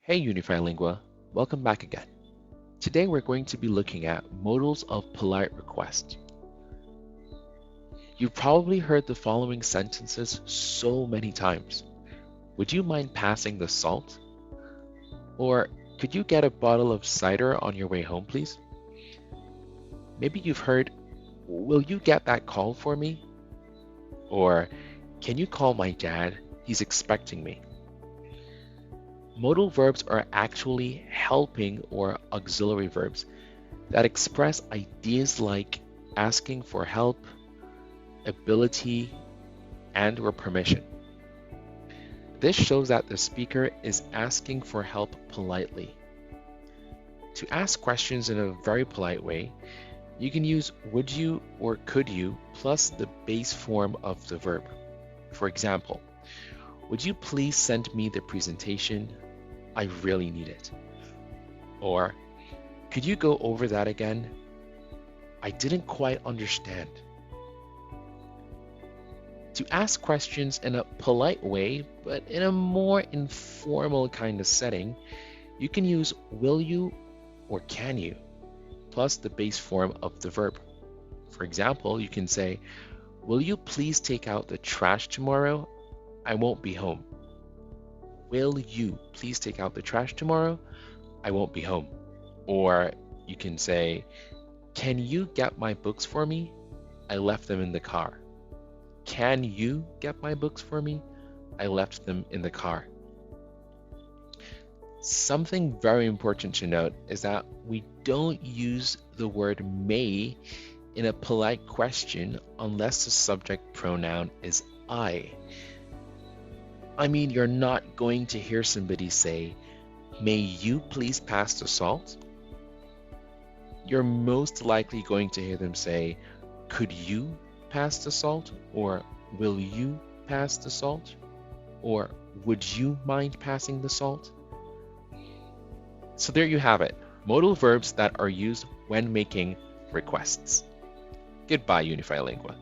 Hey Unify Lingua, welcome back again. Today we're going to be looking at modals of polite request. You've probably heard the following sentences so many times. Would you mind passing the salt? Or could you get a bottle of cider on your way home, please? Maybe you've heard, will you get that call for me? Or can you call my dad? He's expecting me. Modal verbs are actually helping or auxiliary verbs that express ideas like asking for help, ability, and or permission. This shows that the speaker is asking for help politely. To ask questions in a very polite way, you can use would you or could you plus the base form of the verb. For example, would you please send me the presentation? I really need it. Or, could you go over that again? I didn't quite understand. To ask questions in a polite way, but in a more informal kind of setting, you can use will you or can you, plus the base form of the verb. For example, you can say, will you please take out the trash tomorrow? I won't be home. Will you please take out the trash tomorrow? I won't be home. Or you can say, can you get my books for me? I left them in the car. Can you get my books for me? I left them in the car. Something very important to note is that we don't use the word may in a polite question unless the subject pronoun is I. I mean, you're not going to hear somebody say, may you please pass the salt? You're most likely going to hear them say, could you pass the salt? Or will you pass the salt? Or would you mind passing the salt? So there you have it, modal verbs that are used when making requests. Goodbye, Unify Lingua.